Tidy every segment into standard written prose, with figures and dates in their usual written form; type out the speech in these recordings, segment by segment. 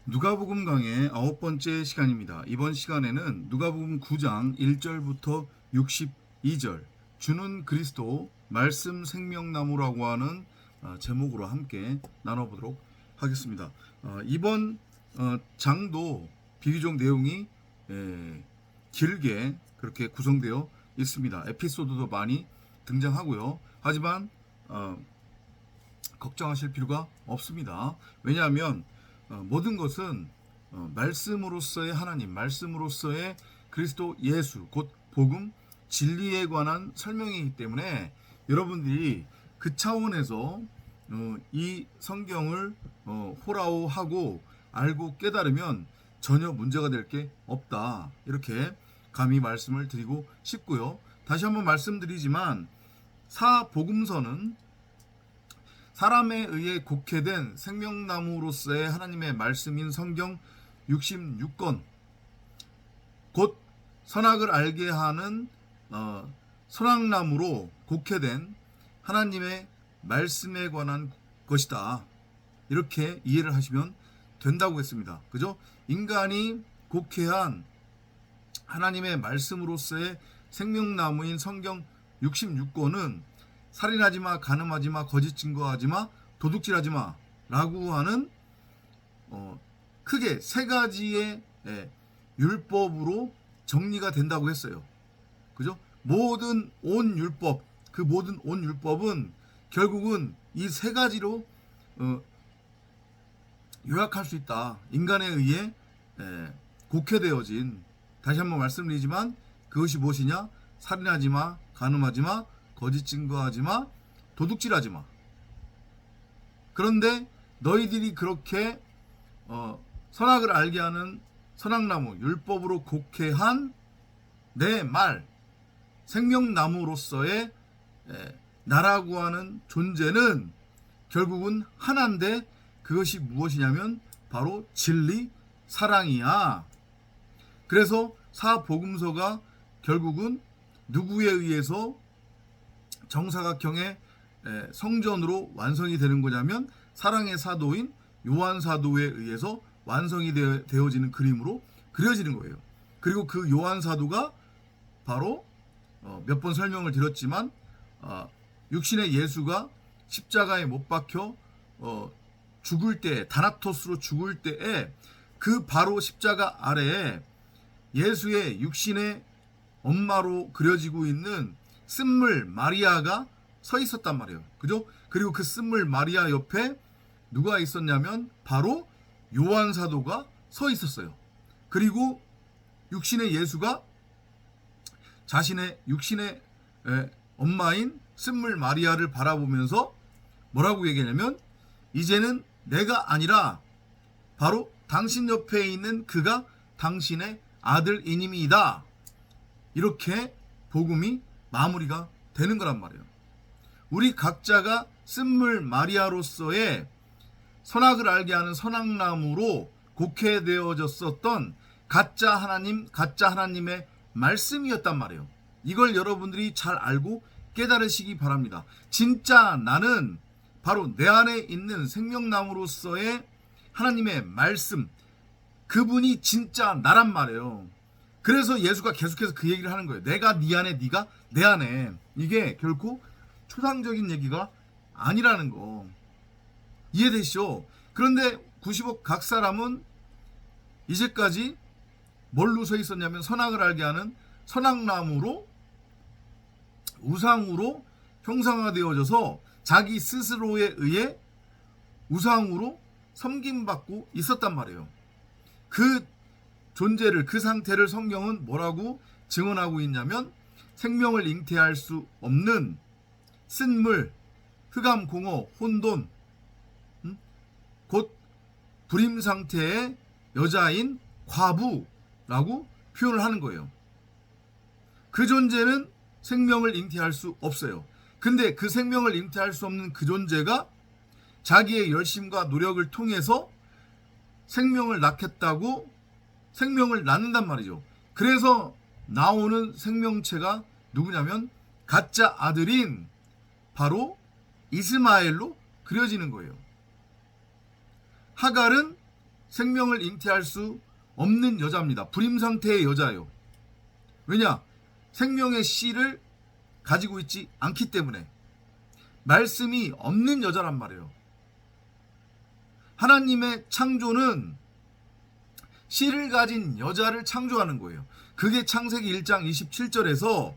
누가복음 강의 9번째 시간입니다. 이번 시간에는 누가복음 9장 1절부터 62절 주는 그리스도 말씀 생명나무라고 하는 제목으로 함께 나눠보도록 하겠습니다. 이번 장도 비교적 내용이 길게 그렇게 구성되어 있습니다. 에피소드도 많이 등장하고요. 하지만 걱정하실 필요가 없습니다. 왜냐하면 모든 것은 말씀으로서의 하나님, 말씀으로서의 그리스도 예수, 곧 복음, 진리에 관한 설명이기 때문에 여러분들이 그 차원에서 이 성경을 호라호하고 알고 깨달으면 전혀 문제가 될 게 없다. 이렇게 감히 말씀을 드리고 싶고요. 다시 한번 말씀드리지만 사복음서는 사람에 의해 곡해된 생명나무로서의 하나님의 말씀인 성경 66권, 곧 선악을 알게 하는 선악나무로 곡해된 하나님의 말씀에 관한 것이다. 이렇게 이해를 하시면 된다고 했습니다. 그죠? 인간이 곡해한 하나님의 말씀으로서의 생명나무인 성경 66권은 살인하지 마, 간음하지 마, 거짓 증거하지 마, 도둑질하지 마 라고 하는 크게 세 가지의 율법으로 정리가 된다고 했어요. 그죠? 모든 온 율법, 그 모든 온 율법은 결국은 이 세 가지로 요약할 수 있다. 인간에 의해 곡해되어진, 다시 한번 말씀드리지만 그것이 무엇이냐? 살인하지 마, 간음하지 마, 거짓 증거하지 마, 도둑질하지 마. 그런데 너희들이 그렇게 선악을 알게 하는 선악나무, 율법으로 곡해한 내 말, 생명나무로서의 나라고 하는 존재는 결국은 하나인데 그것이 무엇이냐면 바로 진리, 사랑이야. 그래서 사복음서가 결국은 누구에 의해서 정사각형의 성전으로 완성이 되는 거냐면 사랑의 사도인 요한 사도에 의해서 완성이 되어지는 그림으로 그려지는 거예요. 그리고 그 요한 사도가 바로 몇 번 설명을 드렸지만 육신의 예수가 십자가에 못 박혀 죽을 때, 다나토스로 죽을 때에 그 바로 십자가 아래에 예수의 육신의 엄마로 그려지고 있는 쓴물 마리아가 서 있었단 말이에요. 그죠? 그리고 그 쓴물 마리아 옆에 누가 있었냐면 바로 요한 사도가 서 있었어요. 그리고 육신의 예수가 자신의 육신의 엄마인 쓴물 마리아를 바라보면서 뭐라고 얘기하냐면 이제는 내가 아니라 바로 당신 옆에 있는 그가 당신의 아들이님이다. 이렇게 복음이 마무리가 되는 거란 말이에요. 우리 각자가 쓴물 마리아로서의 선악을 알게 하는 선악나무로 곡해되어졌었던 가짜 하나님, 가짜 하나님의 말씀이었단 말이에요. 이걸 여러분들이 잘 알고 깨달으시기 바랍니다. 진짜 나는 바로 내 안에 있는 생명나무로서의 하나님의 말씀, 그분이 진짜 나란 말이에요. 그래서 예수가 계속해서 그 얘기를 하는 거예요. 내가 네 안에, 네가 내 안에. 이게 결코 추상적인 얘기가 아니라는 거. 이해되시죠? 그런데 90억 각 사람은 이제까지 뭘로 서 있었냐면 선악을 알게 하는 선악나무로, 우상으로 형상화되어져서 자기 스스로에 의해 우상으로 섬김받고 있었단 말이에요. 그 존재를, 그 상태를 성경은 뭐라고 증언하고 있냐면 생명을 잉태할 수 없는 쓴물, 흑암, 공허, 혼돈, 곧 불임 상태의 여자인 과부라고 표현을 하는 거예요. 그 존재는 생명을 잉태할 수 없어요. 근데 그 생명을 잉태할 수 없는 그 존재가 자기의 열심과 노력을 통해서 생명을 낳겠다고 생명을 낳는단 말이죠. 그래서 나오는 생명체가 누구냐면 가짜 아들인 바로 이스마엘로 그려지는 거예요. 하갈은 생명을 잉태할 수 없는 여자입니다. 불임 상태의 여자예요. 왜냐? 생명의 씨를 가지고 있지 않기 때문에. 말씀이 없는 여자란 말이에요. 하나님의 창조는 씨를 가진 여자를 창조하는 거예요. 그게 창세기 1장 27절에서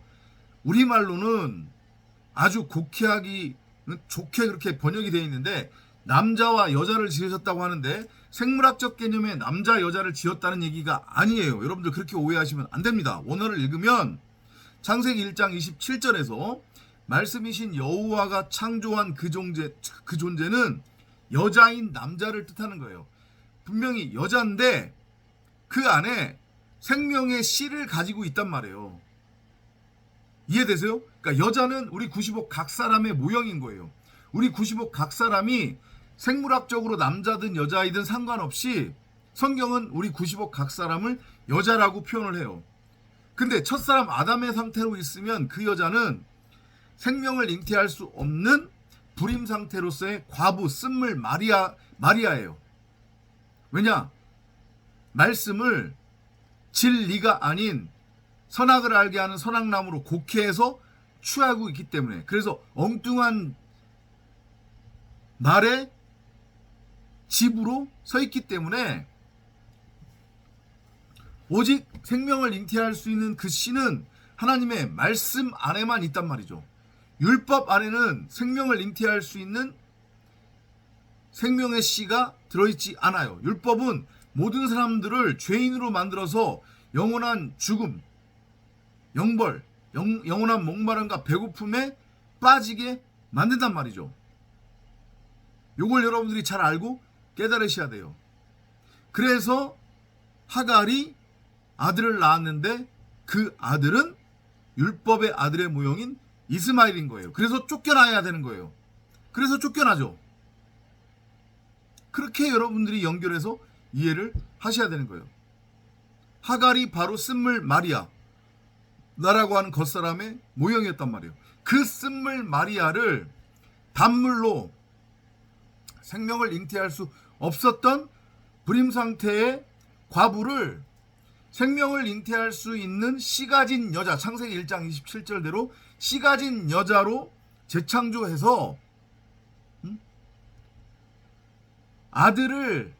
우리말로는 아주 좋게 그렇게 번역이 되어 있는데, 남자와 여자를 지으셨다고 하는데 생물학적 개념의 남자 여자를 지었다는 얘기가 아니에요. 여러분들 그렇게 오해하시면 안 됩니다. 원어를 읽으면 창세기 1장 27절에서 말씀이신 여호와가 창조한 그 존재는 여자인 남자를 뜻하는 거예요. 분명히 여자인데 그 안에 생명의 씨를 가지고 있단 말이에요. 이해되세요? 그러니까 여자는 우리 90억 각 사람의 모형인 거예요. 우리 90억 각 사람이 생물학적으로 남자든 여자이든 상관없이 성경은 우리 90억 각 사람을 여자라고 표현을 해요. 근데 첫사람 아담의 상태로 있으면 그 여자는 생명을 잉태할 수 없는 불임 상태로서의 과부, 쓴물 마리아예요. 왜냐? 말씀을 진리가 아닌 선악을 알게 하는 선악나무로 곡해해서 취하고 있기 때문에. 그래서 엉뚱한 말의 집으로 서 있기 때문에 오직 생명을 잉태할 수 있는 그 씨는 하나님의 말씀 안에만 있단 말이죠. 율법 안에는 생명을 잉태할 수 있는 생명의 씨가 들어있지 않아요. 율법은 모든 사람들을 죄인으로 만들어서 영원한 죽음, 영벌, 영원한 목마름과 배고픔에 빠지게 만든단 말이죠. 요걸 여러분들이 잘 알고 깨달으셔야 돼요. 그래서 하갈이 아들을 낳았는데 그 아들은 율법의 아들의 모형인 이스마엘인 거예요. 그래서 쫓겨나야 되는 거예요. 그래서 쫓겨나죠. 그렇게 여러분들이 연결해서 이해를 하셔야 되는 거예요. 하갈이 바로 쓴물 마리아 나라고 하는 겉사람의 모형이었단 말이에요. 그 쓴물 마리아를 단물로 생명을 잉태할 수 없었던 불임 상태의 과부를 생명을 잉태할 수 있는 씨 가진 여자, 창세기 1장 27절대로 씨 가진 여자로 재창조해서 아들을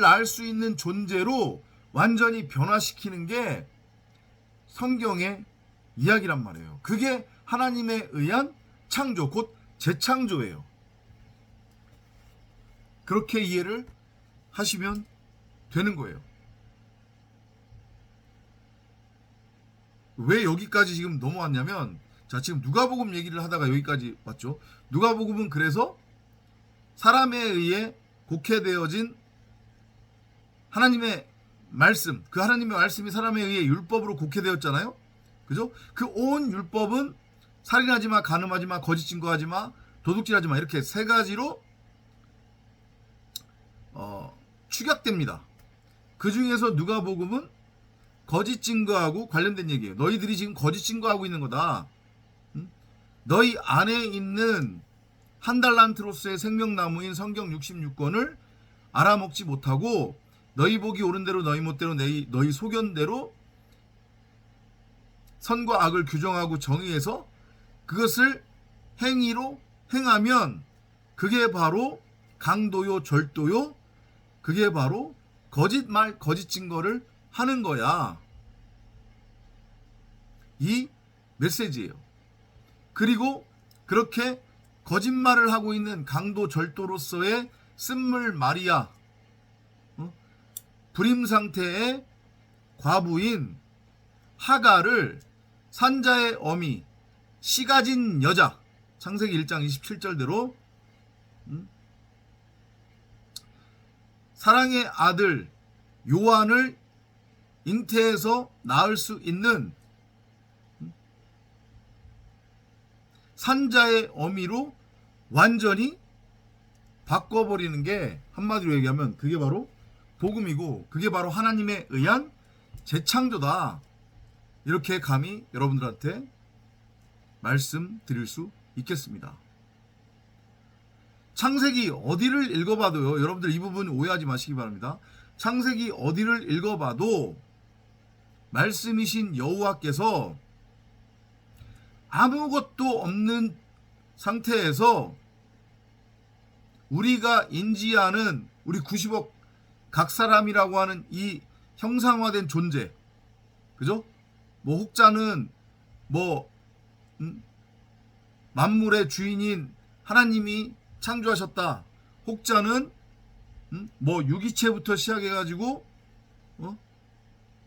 낳을 수 있는 존재로 완전히 변화시키는 게 성경의 이야기란 말이에요. 그게 하나님에 의한 창조, 곧 재창조예요. 그렇게 이해를 하시면 되는 거예요. 왜 여기까지 지금 넘어왔냐면, 자, 지금 누가복음 얘기를 하다가 여기까지 왔죠. 누가복음은 그래서 사람에 의해 곡해되어진 하나님의 말씀, 그 하나님의 말씀이 사람에 의해 율법으로 곡해되었잖아요. 그죠? 그 온 율법은 살인하지 마, 간음하지 마, 거짓 증거하지 마, 도둑질하지 마, 이렇게 세 가지로 축약됩니다. 그 중에서 누가복음은 거짓 증거하고 관련된 얘기예요. 너희들이 지금 거짓 증거하고 있는 거다. 너희 안에 있는 한 달란트로서의 생명나무인 성경 66권을 알아먹지 못하고 너희 보기 옳은 대로 너희 멋대로 너희 소견대로 선과 악을 규정하고 정의해서 그것을 행위로 행하면 그게 바로 강도요, 절도요, 그게 바로 거짓말, 거짓 증거를 하는 거야. 이 메시지예요. 그리고 그렇게 거짓말을 하고 있는 강도, 절도로서의 쓴물 마리아, 불임 상태의 과부인 하갈을 산자의 어미, 씨 가진 여자, 창세기 1장 27절대로 사랑의 아들 요한을 잉태해서 낳을 수 있는 산자의 어미로 완전히 바꿔버리는 게, 한마디로 얘기하면 그게 바로 복음이고 그게 바로 하나님에 의한 재창조다. 이렇게 감히 여러분들한테 말씀드릴 수 있겠습니다. 창세기 어디를 읽어봐도요. 여러분들 이 부분 오해하지 마시기 바랍니다. 창세기 어디를 읽어봐도 말씀이신 여호와께서 아무것도 없는 상태에서 우리가 인지하는 우리 90억 각 사람이라고 하는 이 형상화된 존재, 그죠? 뭐 혹자는 뭐 만물의 주인인 하나님이 창조하셨다. 혹자는 뭐 유기체부터 시작해가지고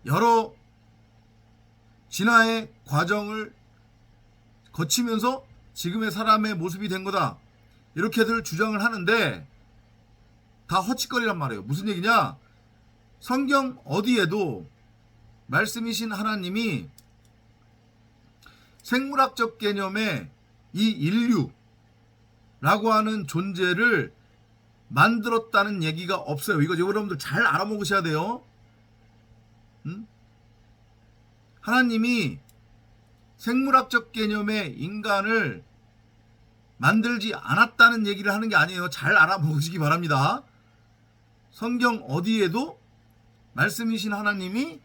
여러 진화의 과정을 거치면서 지금의 사람의 모습이 된 거다. 이렇게들 주장을 하는데 다 헛짓거리란 말이에요. 무슨 얘기냐? 성경 어디에도 말씀이신 하나님이 생물학적 개념의 이 인류라고 하는 존재를 만들었다는 얘기가 없어요. 이거 여러분들 잘 알아먹으셔야 돼요. 하나님이 생물학적 개념의 인간을 만들지 않았다는 얘기를 하는 게 아니에요. 잘 알아보시기 바랍니다. 성경 어디에도 말씀이신 하나님이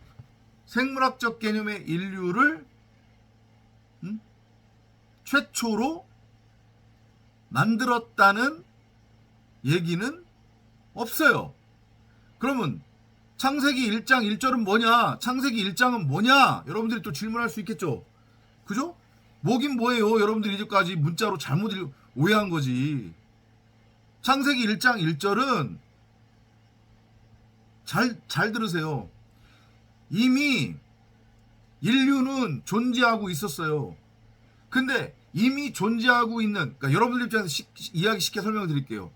생물학적 개념의 인류를 최초로 만들었다는 얘기는 없어요. 그러면 창세기 1장 1절은 뭐냐? 창세기 1장은 뭐냐? 여러분들이 또 질문할 수 있겠죠. 그죠? 뭐긴 뭐예요? 여러분들이 이제까지 문자로 잘못 오해한 거지. 창세기 1장 1절은 잘 들으세요. 이미 인류는 존재하고 있었어요. 근데 이미 존재하고 있는, 그러니까 여러분들 입장에서 이야기 쉽게 설명을 드릴게요.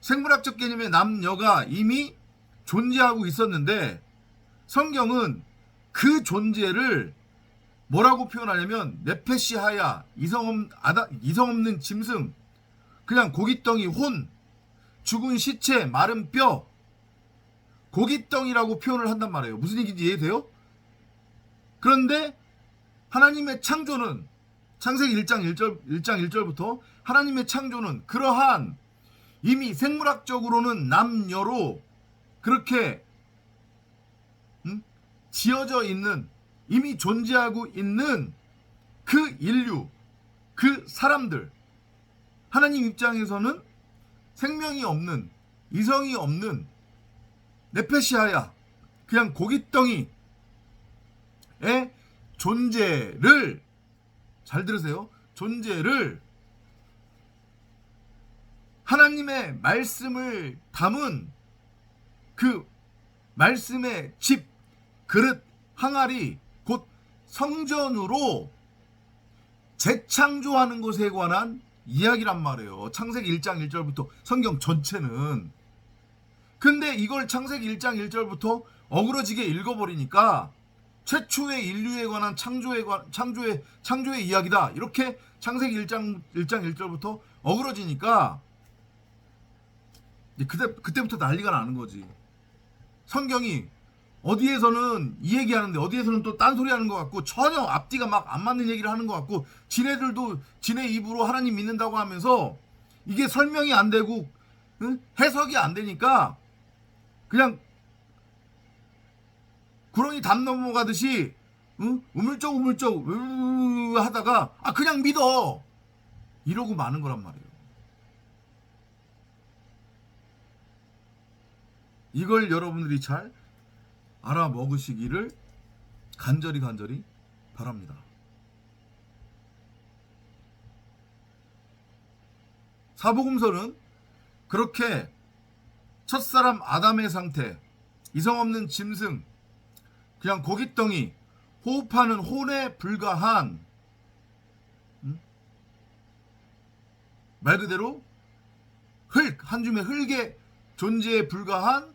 생물학적 개념의 남녀가 이미 존재하고 있었는데 성경은 그 존재를 뭐라고 표현하냐면 네페시하야, 이성 없는 짐승, 그냥 고깃덩이 혼, 죽은 시체, 마른 뼈, 고깃덩이라고 표현을 한단 말이에요. 무슨 얘기인지 이해돼요? 그런데 하나님의 창조는 창세기 1장 1절부터 하나님의 창조는 그러한 이미 생물학적으로는 남녀로 그렇게 지어져 있는, 이미 존재하고 있는 그 인류, 그 사람들, 하나님 입장에서는 생명이 없는, 이성이 없는 네페시아야, 그냥 고깃덩이의 존재를, 잘 들으세요, 존재를 하나님의 말씀을 담은 그 말씀의 집, 그릇, 항아리, 곧 성전으로 재창조하는 것에 관한 이야기란 말이에요. 창세기 1장 1절부터 성경 전체는. 근데 이걸 창세기 1장 1절부터 어그러지게 읽어버리니까 최초의 인류에 관한 창조의 이야기다. 이렇게 창세기 1장 1절부터 어그러지니까 그때부터 난리가 나는 거지. 성경이 어디에서는 이 얘기하는데 어디에서는 또 딴소리 하는 것 같고 전혀 앞뒤가 막 안 맞는 얘기를 하는 것 같고 지네들도 지네 입으로 하나님 믿는다고 하면서 이게 설명이 안 되고 해석이 안 되니까 그냥 구렁이 담 넘어가듯이 우물쩍 하다가 그냥 믿어 이러고 마는 거란 말이에요. 이걸 여러분들이 잘 알아먹으시기를 간절히 바랍니다. 사복음서는 그렇게 첫사람 아담의 상태, 이성 없는 짐승, 그냥 고깃덩이, 호흡하는 혼에 불과한 말 그대로 한 줌의 흙의 존재에 불과한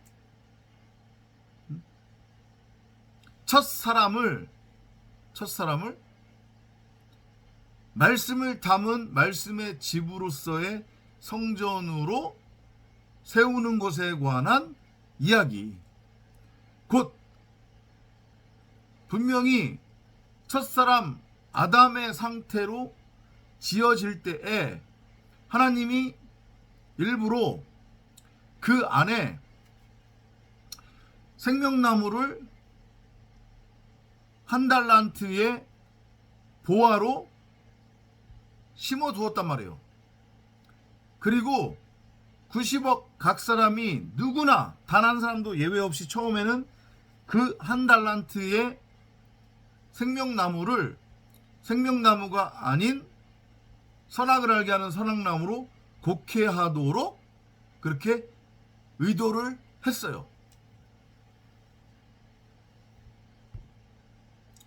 첫사람을 말씀을 담은 말씀의 집으로서의 성전으로 세우는 것에 관한 이야기. 곧 분명히 첫사람 아담의 상태로 지어질 때에 하나님이 일부러 그 안에 생명나무를 한 달란트의 보화로 심어 두었단 말이에요. 그리고 90억 각 사람이 누구나 단 한 사람도 예외 없이 처음에는 그 한 달란트의 생명나무가 아닌 선악을 알게 하는 선악나무로 곡해하도록 그렇게 의도를 했어요.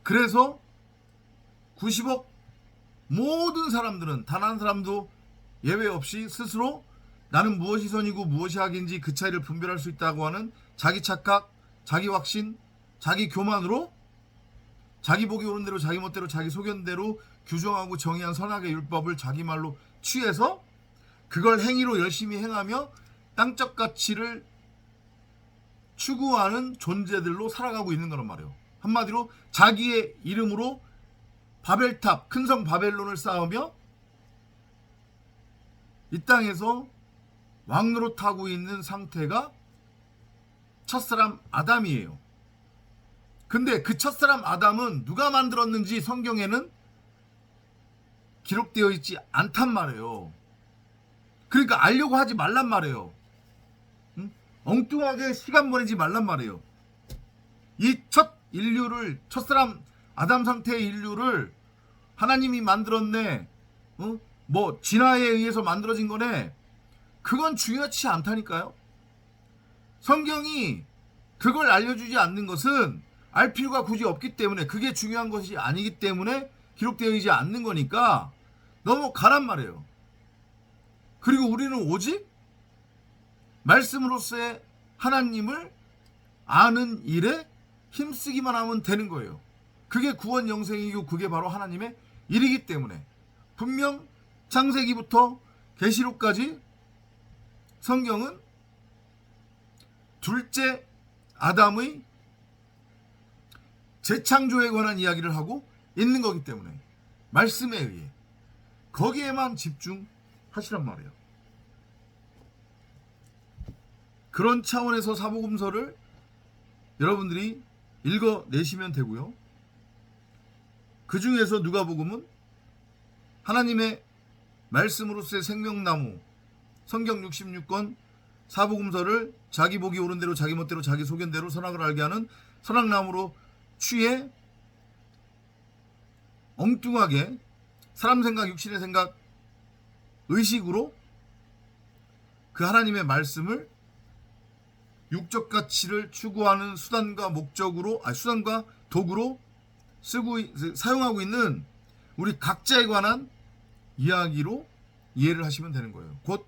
그래서 90억 모든 사람들은 단 한 사람도 예외 없이 스스로 나는 무엇이 선이고 무엇이 악인지 그 차이를 분별할 수 있다고 하는 자기 착각, 자기 확신, 자기 교만으로 자기 보기 옳은 대로 자기 멋대로 자기 소견대로 규정하고 정의한 선악의 율법을 자기 말로 취해서 그걸 행위로 열심히 행하며 땅적 가치를 추구하는 존재들로 살아가고 있는 거란 말이에요. 한마디로 자기의 이름으로 바벨탑, 큰성 바벨론을 쌓으며 이 땅에서 왕노릇하고 있는 상태가 첫사람 아담이에요. 근데 그 첫사람 아담은 누가 만들었는지 성경에는 기록되어 있지 않단 말이에요. 그러니까 알려고 하지 말란 말이에요. 응? 엉뚱하게 시간 보내지 말란 말이에요. 이 첫사람 아담 상태의 인류를 하나님이 만들었네. 뭐 진화에 의해서 만들어진 거네. 그건 중요하지 않다니까요. 성경이 그걸 알려주지 않는 것은 알 필요가 굳이 없기 때문에, 그게 중요한 것이 아니기 때문에 기록되어 있지 않는 거니까 넘어가란 말이에요. 그리고 우리는 오직 말씀으로서의 하나님을 아는 일에 힘쓰기만 하면 되는 거예요. 그게 구원 영생이고 그게 바로 하나님의 일이기 때문에 분명 창세기부터 계시록까지 성경은 둘째 아담의 재창조에 관한 이야기를 하고 있는 거기 때문에 말씀에 의해 거기에만 집중하시란 말이에요. 그런 차원에서 사복음서를 여러분들이 읽어내시면 되고요. 그 중에서 누가복음은 하나님의 말씀으로서의 생명나무, 성경 66권 사복음서를 자기 보기 옳은 대로 자기 멋대로 자기 소견대로 선악을 알게 하는 선악나무로 취해 엉뚱하게 사람 생각, 육신의 생각, 의식으로 그 하나님의 말씀을 육적 가치를 추구하는 수단과 도구로 사용하고 있는 우리 각자에 관한 이야기로 이해를 하시면 되는 거예요. 곧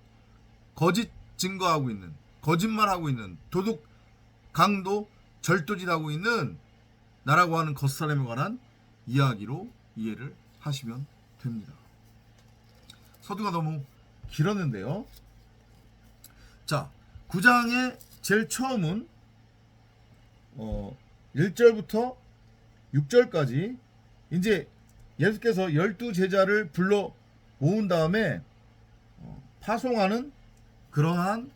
거짓 증거하고 있는, 거짓말하고 있는, 도둑, 강도, 절도짓하고 있는 나라고 하는 겉사람에 관한 이야기로 이해를 하시면 됩니다. 서두가 너무 길었는데요. 자, 9장의 제일 처음은 1절부터 6절까지 이제 예수께서 12제자를 불러 모은 다음에 파송하는 그러한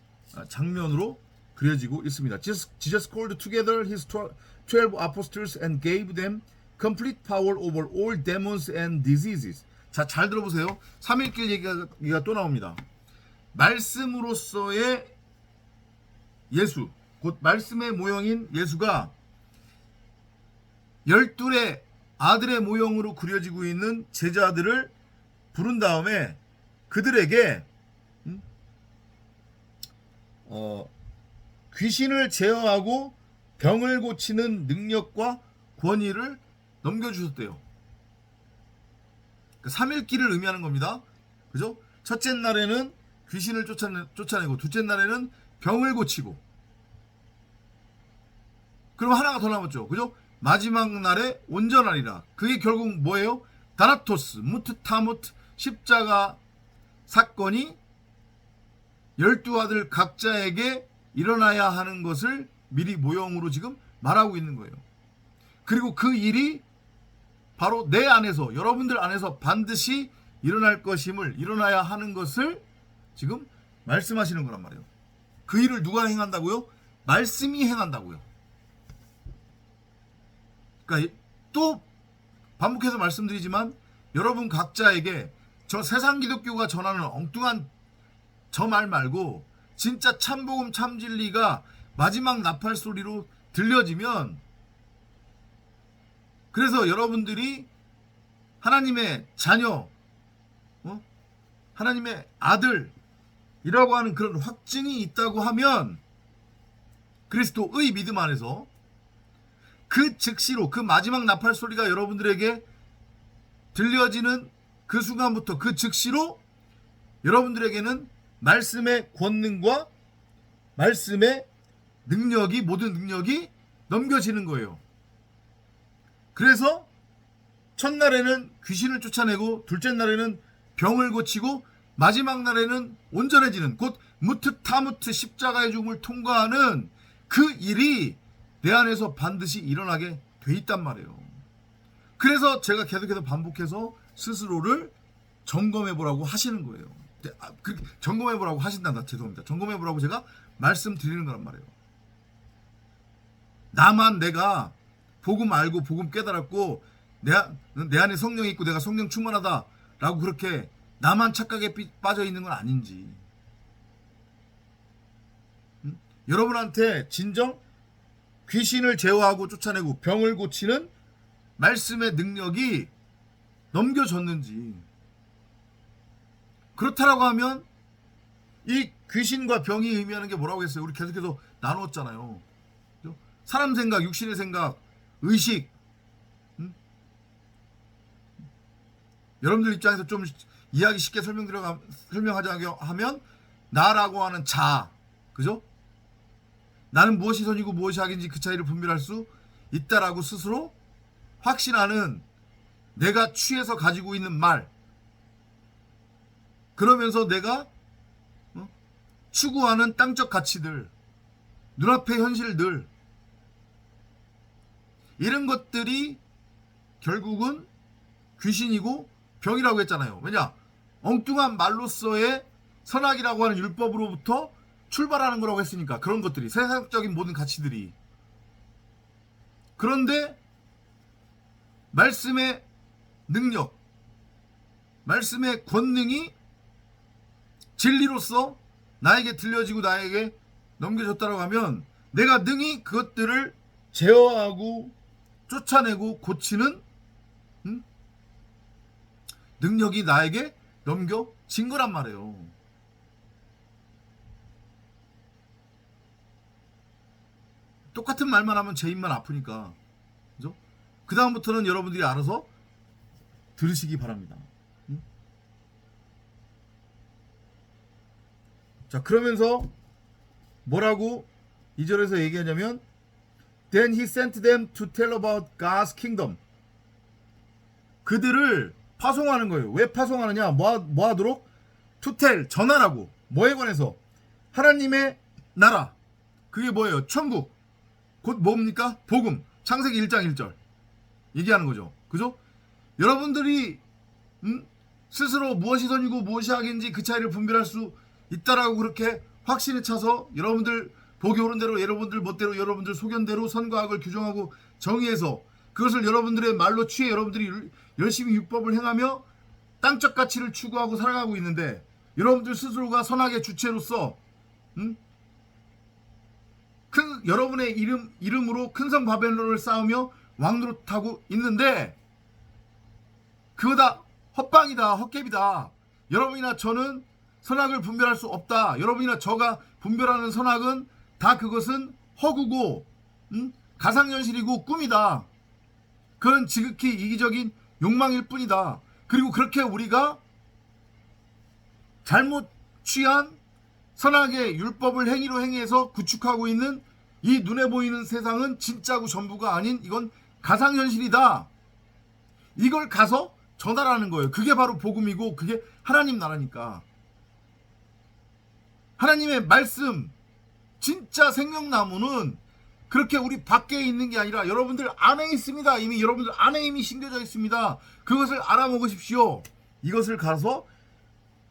장면으로 그려지고 있습니다. Jesus called together his 12 apostles and gave them complete power over all demons and diseases. 자, 잘 들어보세요. 3일길 얘기가 또 나옵니다. 말씀으로서의 예수, 곧 말씀의 모형인 예수가 12의 아들의 모형으로 그려지고 있는 제자들을 부른 다음에 그들에게 귀신을 제어하고 병을 고치는 능력과 권위를 넘겨주셨대요. 3일길을 의미하는 겁니다. 그죠? 첫째 날에는 귀신을 쫓아내고 둘째 날에는 병을 고치고, 그럼 하나가 더 남았죠. 그죠? 마지막 날에 온전하리라. 그게 결국 뭐예요? 다나토스, 무트타무트, 십자가 사건이 12아들 각자에게 일어나야 하는 것을 미리 모형으로 지금 말하고 있는 거예요. 그리고 그 일이 바로 내 안에서, 여러분들 안에서 반드시 일어날 것임을, 일어나야 하는 것을 지금 말씀하시는 거란 말이에요. 그 일을 누가 행한다고요? 말씀이 행한다고요. 그러니까 또 반복해서 말씀드리지만 여러분 각자에게 저 세상 기독교가 전하는 엉뚱한 저 말 말고 진짜 참복음 참진리가 마지막 나팔 소리로 들려지면, 그래서 여러분들이 하나님의 자녀, 하나님의 아들이라고 하는 그런 확증이 있다고 하면, 그리스도의 믿음 안에서 그 즉시로 그 마지막 나팔 소리가 여러분들에게 들려지는 그 순간부터 그 즉시로 여러분들에게는 말씀의 권능과 말씀의 능력이, 모든 능력이 넘겨지는 거예요. 그래서 첫날에는 귀신을 쫓아내고, 둘째 날에는 병을 고치고, 마지막 날에는 온전해지는, 곧 무트타무트 십자가의 죽음을 통과하는 그 일이 내 안에서 반드시 일어나게 돼 있단 말이에요. 그래서 제가 계속해서 반복해서 스스로를 점검해 보라고 하시는 거예요. 점검해 보라고 하신다. 죄송합니다. 점검해 보라고 제가 말씀드리는 거란 말이에요. 나만 내가 복음 알고 복음 깨달았고 내 안에 성령이 있고 내가 성령 충만하다라고 그렇게 나만 착각에 빠져 있는 건 아닌지. 여러분한테 진정 귀신을 제어하고 쫓아내고 병을 고치는 말씀의 능력이 넘겨졌는지. 그렇다라고 하면 이 귀신과 병이 의미하는 게 뭐라고 했어요? 우리 계속해서 나누었잖아요. 사람 생각, 육신의 생각, 의식. 여러분들 입장에서 좀 이야기 쉽게 설명하자고 하면 나라고 하는 자, 그죠? 나는 무엇이 선이고 무엇이 악인지 그 차이를 분별할 수 있다라고 스스로 확신하는 내가 취해서 가지고 있는 말. 그러면서 내가 추구하는 땅적 가치들, 눈앞의 현실들, 이런 것들이 결국은 귀신이고 병이라고 했잖아요. 왜냐? 엉뚱한 말로서의 선악이라고 하는 율법으로부터 출발하는 거라고 했으니까. 그런 것들이, 세상적인 모든 가치들이. 그런데 말씀의 능력, 말씀의 권능이 진리로서 나에게 들려지고 나에게 넘겨졌다고 하면 내가 능히 그것들을 제어하고 쫓아내고 고치는 능력이 나에게 넘겨진 거란 말이에요. 똑같은 말만 하면 제 입만 아프니까, 그죠? 그 다음부터는 여러분들이 알아서 들으시기 바랍니다. 자, 그러면서 뭐라고 2절에서 얘기하냐면, Then he sent them to tell about God's kingdom. 그들을 파송하는 거예요. 왜 파송하느냐? 뭐 하도록? To tell, 전하라고. 뭐에 관해서? 하나님의 나라. 그게 뭐예요? 천국. 곧 뭡니까? 복음. 창세기 1장 1절. 얘기하는 거죠. 그죠? 여러분들이 스스로 무엇이 선이고 무엇이 악인지 그 차이를 분별할 수 있다라고 그렇게 확신에 차서 여러분들 보기 오른 대로, 여러분들 멋대로, 여러분들 소견대로 선과 악을 규정하고 정의해서 그것을 여러분들의 말로 취해 여러분들이 열심히 율법을 행하며 땅적 가치를 추구하고 살아가고 있는데, 여러분들 스스로가 선악의 주체로서 여러분의 이름으로 큰성 바벨론을 쌓으며 왕노릇하고 있는데, 그거 다 헛방이다, 헛개비다. 여러분이나 저는 선악을 분별할 수 없다. 여러분이나 저가 분별하는 선악은 다 그것은 허구고 가상현실이고 꿈이다. 그건 지극히 이기적인 욕망일 뿐이다. 그리고 그렇게 우리가 잘못 취한 선악의 율법을 행위로 행해서 구축하고 있는 이 눈에 보이는 세상은 진짜고 전부가 아닌, 이건 가상현실이다. 이걸 가서 전하라는 거예요. 그게 바로 복음이고 그게 하나님 나라니까. 하나님의 말씀, 진짜 생명나무는 그렇게 우리 밖에 있는 게 아니라 여러분들 안에 있습니다. 이미 여러분들 안에 이미 심겨져 있습니다. 그것을 알아먹으십시오. 이것을 가서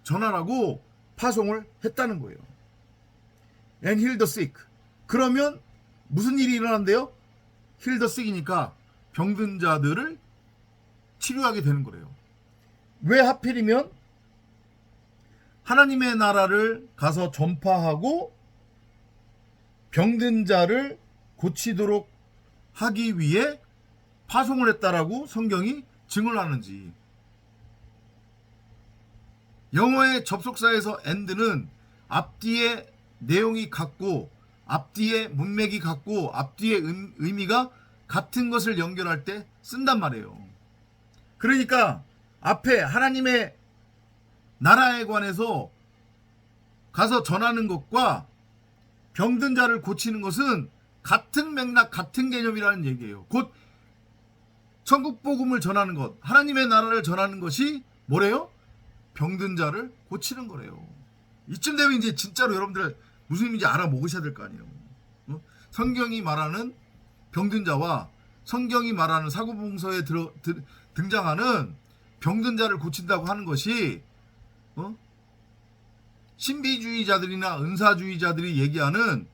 전하라고 파송을 했다는 거예요. And heal the sick. 그러면 무슨 일이 일어난대요? heal the sick이니까 병든 자들을 치료하게 되는 거래요. 왜 하필이면 하나님의 나라를 가서 전파하고 병든 자를 고치도록 하기 위해 파송을 했다라고 성경이 증언을 하는지. 영어의 접속사에서 and는 앞뒤에 내용이 같고 앞뒤에 문맥이 같고 앞뒤에 의미가 같은 것을 연결할 때 쓴단 말이에요. 그러니까 앞에 하나님의 나라에 관해서 가서 전하는 것과 병든 자를 고치는 것은 같은 맥락, 같은 개념이라는 얘기예요. 곧 천국 복음을 전하는 것, 하나님의 나라를 전하는 것이 뭐래요? 병든 자를 고치는 거래요. 이쯤 되면 이제 진짜로 여러분들 무슨 의미인지 알아먹으셔야 될 거 아니에요. 성경이 말하는 병든 자와 성경이 말하는 사고봉서에 등장하는 병든 자를 고친다고 하는 것이 신비주의자들이나 은사주의자들이 얘기하는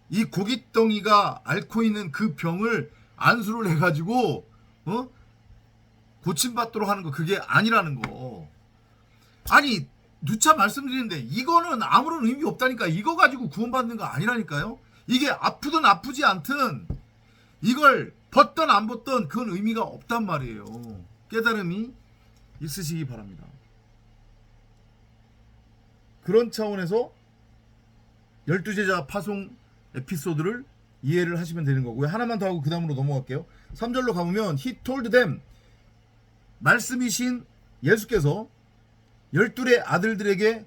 이 고깃덩이가 앓고 있는 그 병을 안수를 해가지고 고침받도록 하는 거, 그게 아니라는 거. 아니 누차 말씀드리는데 이거는 아무런 의미 없다니까. 이거 가지고 구원받는 거 아니라니까요. 이게 아프든 아프지 않든 이걸 벗던 안 벗던 그건 의미가 없단 말이에요. 깨달음이 있으시기 바랍니다. 그런 차원에서 12제자 파송 에피소드를 이해를 하시면 되는 거고요. 하나만 더 하고 그 다음으로 넘어갈게요. 3절로 가보면 He told them, 말씀이신 예수께서 12의 아들들에게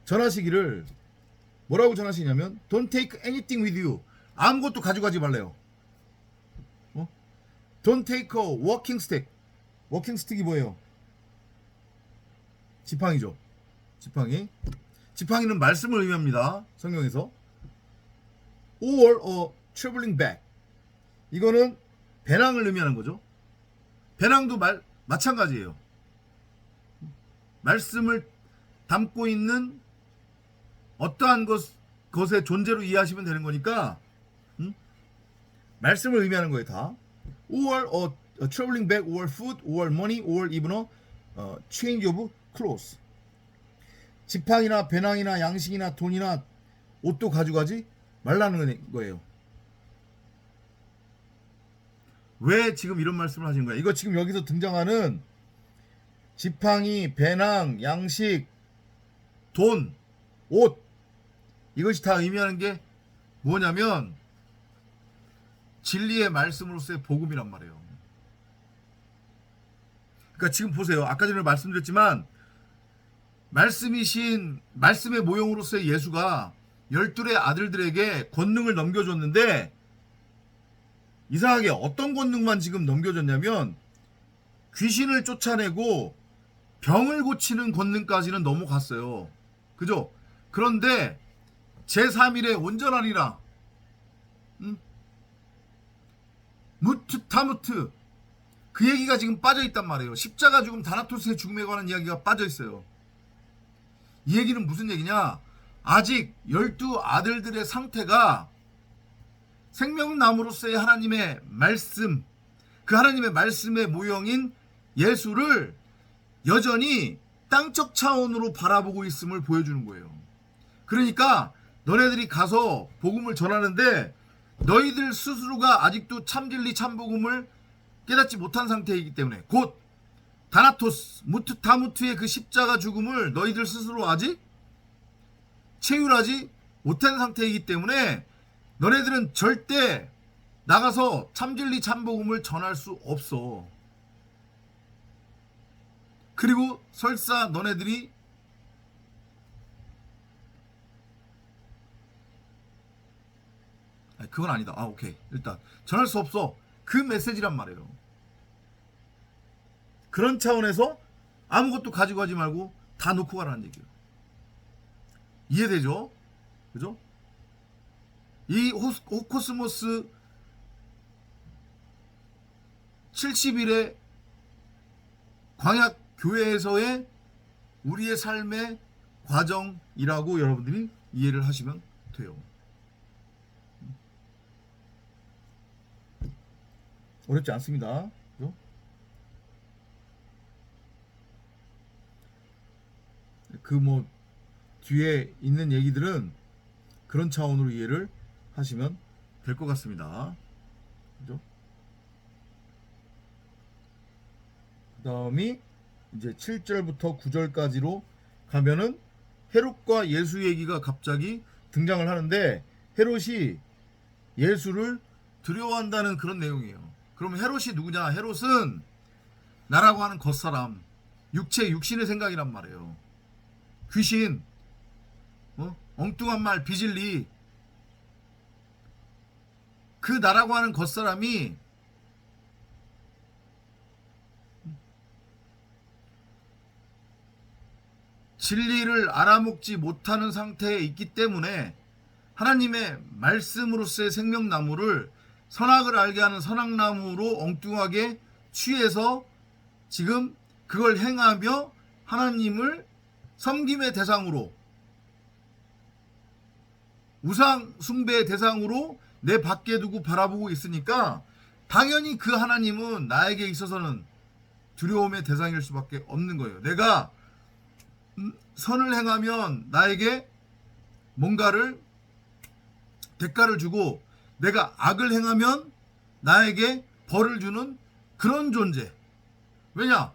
전하시기를 뭐라고 전하시냐면 Don't take anything with you. 아무것도 가져가지 말래요. Don't take a walking stick. walking stick이 뭐예요? 지팡이죠. 지팡이는 말씀을 의미합니다. 성경에서. or a traveling bag. 이거는 배낭을 의미하는 거죠. 배낭도 마찬가지예요. 말씀을 담고 있는 어떠한 것의 존재로 이해하시면 되는 거니까 말씀을 의미하는 거예요. 다. or a traveling bag or food or money or even a change of clothes. 지팡이나 배낭이나 양식이나 돈이나 옷도 가져가지 말라는 거예요. 왜 지금 이런 말씀을 하신 거예요? 이거 지금 여기서 등장하는 지팡이, 배낭, 양식, 돈, 옷, 이것이 다 의미하는 게 뭐냐면 진리의 말씀으로서의 복음이란 말이에요. 그러니까 지금 보세요. 아까 전에 말씀드렸지만 말씀의 모형으로서의 예수가 12의 아들들에게 권능을 넘겨줬는데 이상하게 어떤 권능만 지금 넘겨줬냐면 귀신을 쫓아내고 병을 고치는 권능까지는 넘어갔어요. 그죠? 그런데 제3일에 온전하리라. 무트타무트. 그 얘기가 지금 빠져있단 말이에요. 십자가 죽음, 다나토스의 죽음에 관한 이야기가 빠져있어요. 이 얘기는 무슨 얘기냐? 아직 12 아들들의 상태가 생명나무로서의 하나님의 말씀, 그 하나님의 말씀의 모형인 예수를 여전히 땅적 차원으로 바라보고 있음을 보여주는 거예요. 그러니까 너네들이 가서 복음을 전하는데 너희들 스스로가 아직도 참진리 참복음을 깨닫지 못한 상태이기 때문에 곧 다나토스, 무트타무트의 그 십자가 죽음을 너희들 스스로 아직 체휼하지 못한 상태이기 때문에 너네들은 절대 나가서 참진리 참복음을 전할 수 없어. 그리고 설사 너네들이 그건 아니다. 오케이. 일단 전할 수 없어. 그 메시지란 말이에요. 그런 차원에서 아무것도 가지고 가지 말고 다 놓고 가라는 얘기예요. 이해되죠? 그죠? 이 호코스모스 70일의 광약 교회에서의 우리의 삶의 과정이라고 여러분들이 이해를 하시면 돼요. 어렵지 않습니다. 그죠? 그 뭐 뒤에 있는 얘기들은 그런 차원으로 이해를 하시면 될 것 같습니다. 그죠? 그 다음이 이제 7절부터 9절까지로 가면은 헤롯과 예수 얘기가 갑자기 등장을 하는데, 헤롯이 예수를 두려워한다는 그런 내용이에요. 그러면 헤롯이 누구냐? 헤롯은 나라고 하는 겉사람, 육신의 생각이란 말이에요. 귀신, 엉뚱한 말, 비질리. 그 나라고 하는 겉사람이 진리를 알아먹지 못하는 상태에 있기 때문에 하나님의 말씀으로서의 생명나무를 선악을 알게 하는 선악나무로 엉뚱하게 취해서 지금 그걸 행하며 하나님을 섬김의 대상으로, 우상 숭배의 대상으로 내 밖에 두고 바라보고 있으니까 당연히 그 하나님은 나에게 있어서는 두려움의 대상일 수밖에 없는 거예요. 내가 선을 행하면 나에게 뭔가를 대가를 주고, 내가 악을 행하면 나에게 벌을 주는 그런 존재. 왜냐?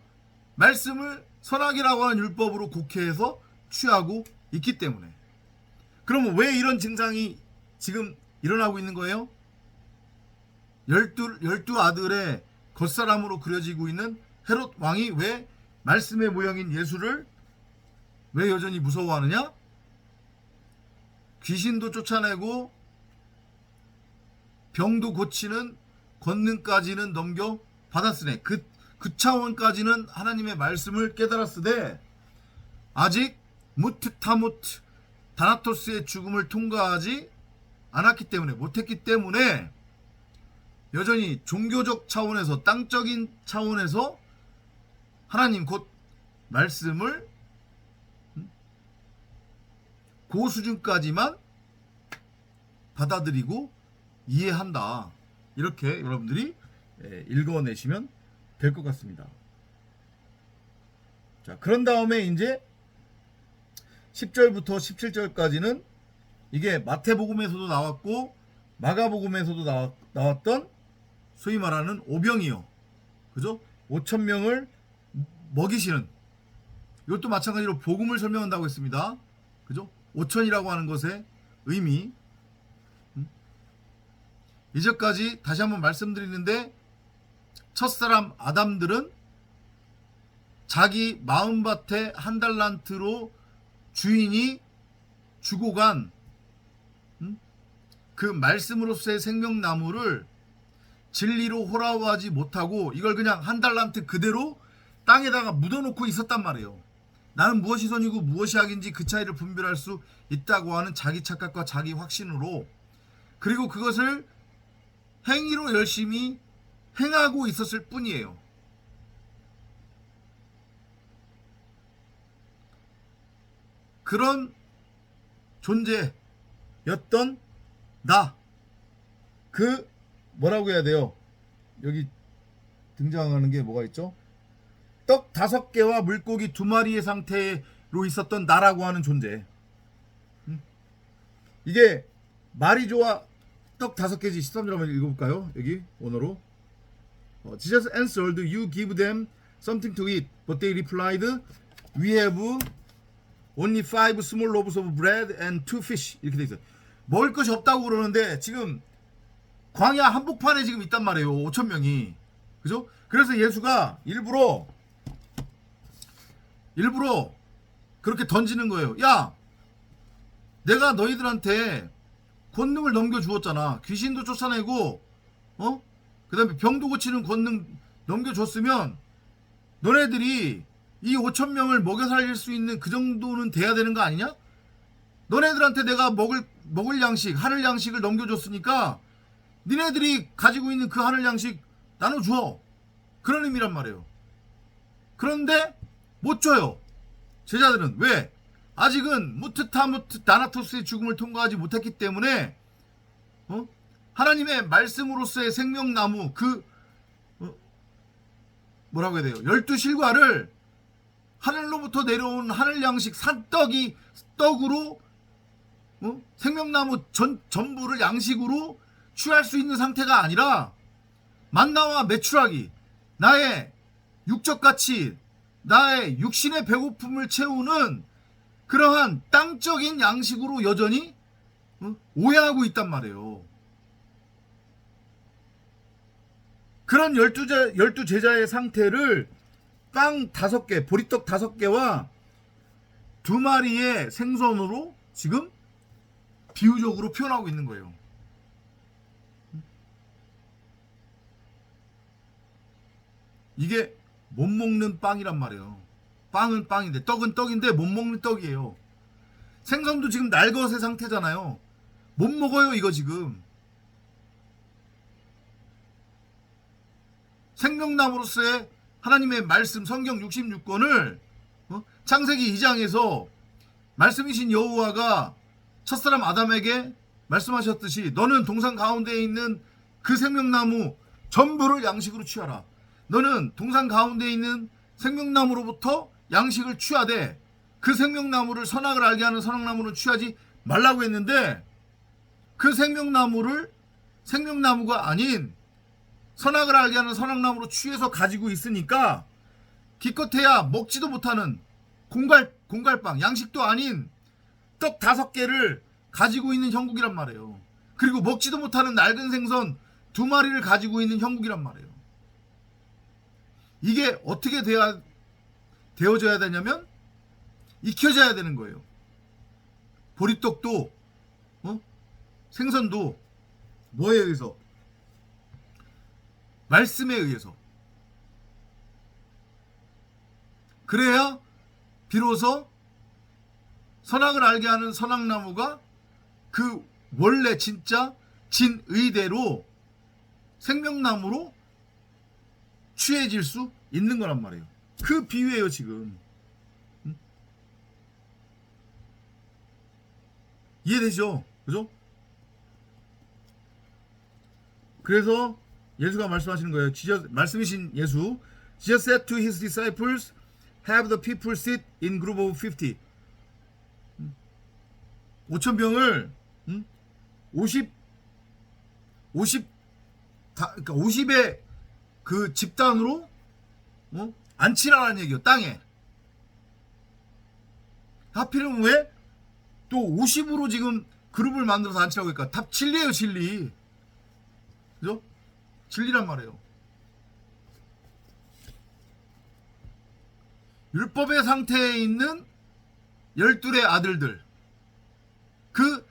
말씀을 선악이라고 하는 율법으로 곡해해서 취하고 있기 때문에. 그러면 왜 이런 증상이 지금 일어나고 있는 거예요? 열두 아들의 겉사람으로 그려지고 있는 헤롯 왕이 왜 말씀의 모형인 예수를 왜 여전히 무서워하느냐? 귀신도 쫓아내고 병도 고치는 권능까지는 넘겨받았으네. 그 차원까지는 하나님의 말씀을 깨달았으되 아직 무트타무트 다나토스의 죽음을 통과하지 않았기 때문에, 못했기 때문에 여전히 종교적 차원에서, 땅적인 차원에서 하나님 곧 말씀을 그 수준까지만 받아들이고 이해한다. 이렇게 여러분들이 읽어내시면 될 것 같습니다. 자, 그런 다음에 이제 10절부터 17절까지는 이게 마태복음에서도 나왔고 마가복음에서도 나왔던 소위 말하는 오병이요. 그죠? 5,000명을 먹이시는, 이것도 마찬가지로 복음을 설명한다고 했습니다. 그죠? 5,000이라고 하는 것의 의미. 이제까지 다시 한번 말씀드리는데, 첫사람 아담들은 자기 마음밭에 한 달란트로 주인이 주고 간 그 말씀으로서의 생명나무를 진리로 호라워하지 못하고 이걸 그냥 한 달란트 그대로 땅에다가 묻어놓고 있었단 말이에요. 나는 무엇이 선이고 무엇이 악인지 그 차이를 분별할 수 있다고 하는 자기 착각과 자기 확신으로, 그리고 그것을 행위로 열심히 행하고 있었을 뿐이에요. 그런 존재였던 나, 그 뭐라고 해야 돼요? 여기 등장하는 게 뭐가 있죠? 떡 5개와 물고기 2마리의 상태로 있었던 나라고 하는 존재. 이게 말이 좋아 떡 5개지. 13절 한번 읽어볼까요? 여기 원어로. Jesus answered, you give them something to eat. But they replied, we have only 5 small loaves of bread and 2 fish. 이렇게 돼 있어요. 먹을 것이 없다고 그러는데 지금 광야 한복판에 지금 있단 말이에요. 5,000명이. 그죠? 그래서 예수가 일부러 그렇게 던지는 거예요. 야, 내가 너희들한테 권능을 넘겨주었잖아. 귀신도 쫓아내고 그 다음에 병도 고치는 권능 넘겨줬으면 너네들이 이 5,000명을 먹여 살릴 수 있는 그 정도는 돼야 되는 거 아니냐? 너네들한테 내가 먹을 양식, 하늘 양식을 넘겨줬으니까 니네들이 가지고 있는 그 하늘 양식 나눠줘. 그런 의미란 말이에요. 그런데 못 줘요. 제자들은. 왜? 아직은 무트타무트 다나토스의 죽음을 통과하지 못했기 때문에 하나님의 말씀으로서의 생명나무 뭐라고 해야 돼요? 12실과를 하늘로부터 내려온 하늘 양식 떡으로 생명나무 전부를 양식으로 취할 수 있는 상태가 아니라 만나와 메추라기, 나의 육적 가치, 나의 육신의 배고픔을 채우는 그러한 땅적인 양식으로 여전히 오해하고 있단 말이에요. 그런 12제자의 상태를 빵 5개, 보리떡 5개와 2마리의 생선으로 지금 비유적으로 표현하고 있는 거예요. 이게 못 먹는 빵이란 말이에요. 빵은 빵인데, 떡은 떡인데 못 먹는 떡이에요. 생선도 지금 날것의 상태잖아요. 못 먹어요, 이거 지금. 생명나무로서의 하나님의 말씀, 성경 66권을 창세기 2장에서 말씀이신 여호와가 첫사람 아담에게 말씀하셨듯이 너는 동산 가운데에 있는 그 생명나무 전부를 양식으로 취하라. 너는 동산 가운데에 있는 생명나무로부터 양식을 취하되 그 생명나무를 선악을 알게 하는 선악나무는 취하지 말라고 했는데, 그 생명나무가 아닌 선악을 알게 하는 선악나무로 취해서 가지고 있으니까 기껏해야 먹지도 못하는 공갈빵, 양식도 아닌 떡 5개를 가지고 있는 형국이란 말이에요. 그리고 먹지도 못하는 낡은 생선 2마리를 가지고 있는 형국이란 말이에요. 이게 어떻게 되어져야 되냐면 익혀져야 되는 거예요. 보리떡도 생선도 뭐에 의해서? 말씀에 의해서. 그래야 비로소 선악을 알게 하는 선악나무가 그 원래 진짜 진의대로 생명나무로 취해질 수 있는 거란 말이에요. 그 비유예요 지금. 이해되죠? 그죠? 그래서 예수가 말씀하시는 거예요. 말씀이신 예수. Jesus said to his disciples, have the people sit in group of 50. 5,000병을 그러니까 50의 그 집단으로 앉히라는 얘기예요. 땅에. 하필이면 왜 또 50으로 지금 그룹을 만들어서 앉히라고 할까? 답 진리예요, 진리. 그죠? 진리란 말이에요. 율법의 상태에 있는 12의 아들들, 그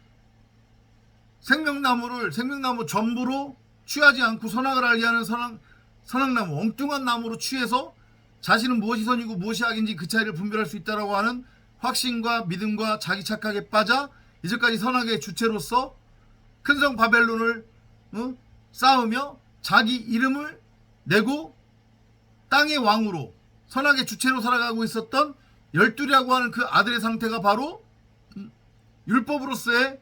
생명나무 전부로 취하지 않고 선악을 알게 하는 선악나무, 엉뚱한 나무로 취해서 자신은 무엇이 선이고 무엇이 악인지 그 차이를 분별할 수 있다라고 하는 확신과 믿음과 자기 착각에 빠져 이제까지 선악의 주체로서 큰 성 바벨론을 쌓으며 자기 이름을 내고 땅의 왕으로 선악의 주체로 살아가고 있었던 12라고 하는 그 아들의 상태가 바로 율법으로서의